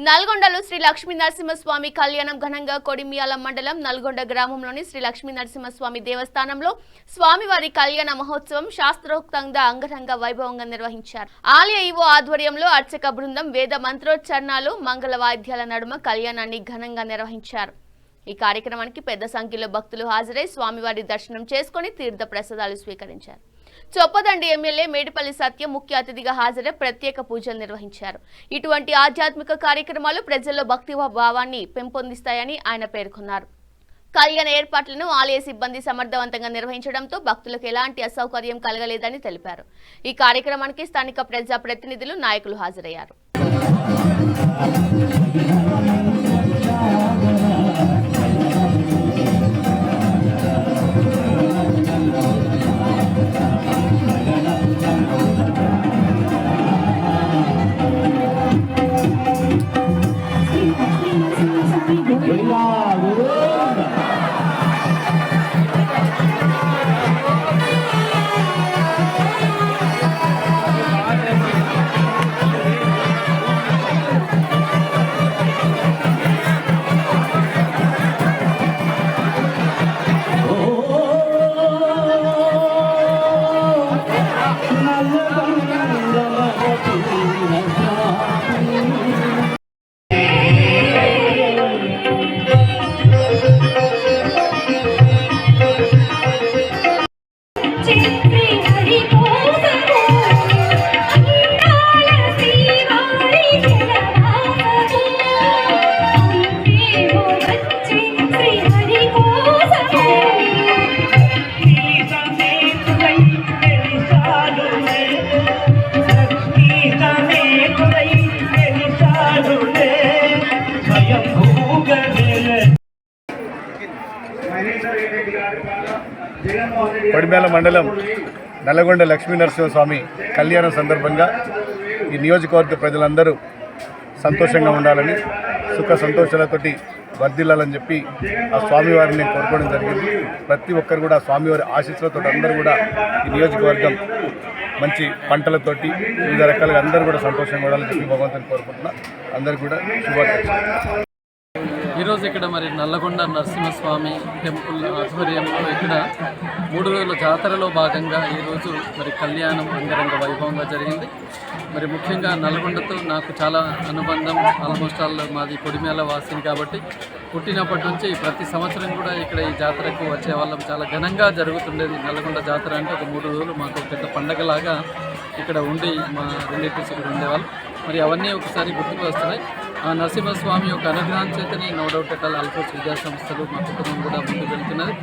నల్గొండలో శ్రీ లక్ష్మీ నరసింహస్వామి కళ్యాణం ఘనంగా కొడిమియాల మండలం నల్గొండ గ్రామంలోని శ్రీ లక్ష్మీ నరసింహస్వామి దేవస్థానంలో స్వామివారి కళ్యాణ మహోత్సవం శాస్త్రోక్తంగా అంగరంగ వైభవంగా నిర్వహించారు. ఆలయ ఈవో ఆధ్వర్యంలో అర్చక బృందం వేద మంత్రోచ్చరణాలు మంగళ వాయిద్యాల నడుమ కళ్యాణాన్ని ఘనంగా నిర్వహించారు. ఈ కార్యక్రమానికి పెద్ద సంఖ్యలో భక్తులు హాజరై స్వామివారి దర్శనం చేసుకుని తీర్థ ప్రసాదాలు స్వీకరించారు. చొప్పదండి ఎమ్మెల్యే మేడిపల్లి సత్యం ముఖ్య అతిథిగా హాజరై ప్రత్యేక పూజలు నిర్వహించారు. ఇటువంటి ఆధ్యాత్మిక కార్యక్రమాలు ప్రజల్లో భక్తి భావాన్ని పెంపొందిస్తాయని ఆయన పేర్కొన్నారు. కళ్యాణ ఏర్పాట్లను ఆలయ సిబ్బంది సమర్థవంతంగా నిర్వహించడంతో భక్తులకు ఎలాంటి అసౌకర్యం కలగలేదని తెలిపారు. ఈ కార్యక్రమానికి స్థానిక ప్రజా ప్రతినిధులు నాయకులు హాజరయ్యారు. కొడిమ్యాల మండలం నల్లగొండ లక్ష్మీ నరసింహస్వామి కళ్యాణం సందర్భంగా ఈ నియోజకవర్గ ప్రజలందరూ సంతోషంగా ఉండాలని, సుఖ సంతోషాలతోటి వర్ధిల్లాలని చెప్పి ఆ స్వామివారిని కోరుకోవడం జరిగింది. ప్రతి ఒక్కరు కూడా స్వామివారి ఆశీస్సులతో అందరూ కూడా ఈ నియోజకవర్గం మంచి పంటలతోటి వివిధ రకాలుగా అందరూ కూడా సంతోషంగా ఉండాలని చెప్పి భగవంతుని కోరుకుంటున్నా. అందరికీ కూడా శుభాకాంక్షలు. ఈరోజు ఇక్కడ మరి నల్లగొండ నరసింహస్వామి టెంపుల్ ఆధ్వర్యంలో ఇక్కడ 3 రోజుల జాతరలో భాగంగా ఈరోజు మరి కళ్యాణం అంగరంగ వైభవంగా జరిగింది. మరి ముఖ్యంగా నల్గొండతో నాకు చాలా అనుబంధం. ఆల్మోస్ట్ ఆల్ మాది కొడిమ్యాల వాసిని కాబట్టి పుట్టినప్పటి నుంచి ప్రతి సంవత్సరం కూడా ఇక్కడ ఈ జాతరకు వచ్చే వాళ్ళం. చాలా ఘనంగా జరుగుతుండేది నల్గొండ జాతర అంటే. ఒక 3 రోజులు మాకు పెద్ద పండగలాగా ఇక్కడ ఉండి మా రిలేటివ్స్ ఇక్కడ ఉండేవాళ్ళు. మరి అవన్నీ ఒకసారి గుర్తుకు వస్తున్నాయి. ఆ నరసింహస్వామి యొక్క అనుగ్రహం చేతనే నో డౌట్ అటాల్ ఆల్ఫోర్స్ విద్యా సంస్థలు మా కుటుంబం కూడా ముందుకు వెళ్తున్నది.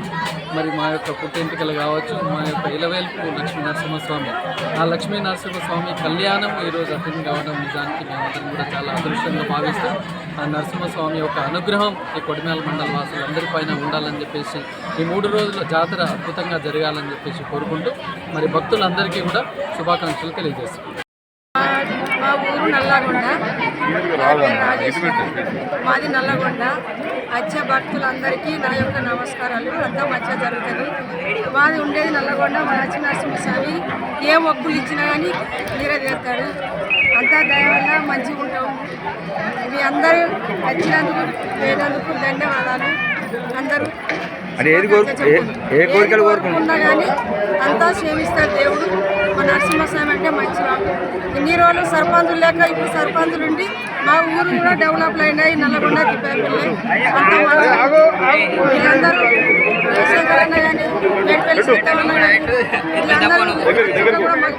మరి మా యొక్క పుట్టెంటికలు కావచ్చు, మా యొక్క ఇలవేల్పు లక్ష్మీ నరసింహస్వామి, ఆ లక్ష్మీ నరసింహస్వామి కళ్యాణం ఈరోజు అటెండ్ కావడం నిజానికి మేమందరం కూడా చాలా అదృష్టంగా భావిస్తాం. ఆ నరసింహస్వామి యొక్క అనుగ్రహం ఈ కొడిమ్యాల మండల వాసులందరిపైన ఉండాలని చెప్పేసి, ఈ 3 రోజుల జాతర అద్భుతంగా జరగాలని చెప్పేసి కోరుకుంటూ మరి భక్తులందరికీ కూడా శుభాకాంక్షలు తెలియజేస్తున్నాం. మా ఊరు నల్లగొండ, మాది నల్లగొండ. వచ్చే భక్తులందరికీ నా యొక్క నమస్కారాలు. అంతా మంచిగా జరుగుతుంది. మాది ఉండేది నల్లగొండ. మా లక్ష్మీ నరసింహస్వామి ఏ మొక్కులు ఇచ్చినా కానీ నెరవేరుతాడు. అంతా దయ వల్ల మంచిగా ఉంటాం. మీ అందరూ వచ్చినందుకు లేనందుకు ధన్యవాదాలు. అందరూ ఉన్నా కానీ అంతా క్షేమిస్తారు దేవుడు. మా నరసింహస్వామి అంటే మంచివాడు. ఇన్ని రోజులు సర్పంచులు లేక ఇప్పుడు సర్పంచులు ఉండి మా ఊరు కూడా డెవలప్ అయినాయి. నల్లగొండ తిప్పారు అంతా మంచి. వీళ్ళందరూ కానీ మేడిపల్లి సత్యం కానీ వీళ్ళందరూ కూడా మాకు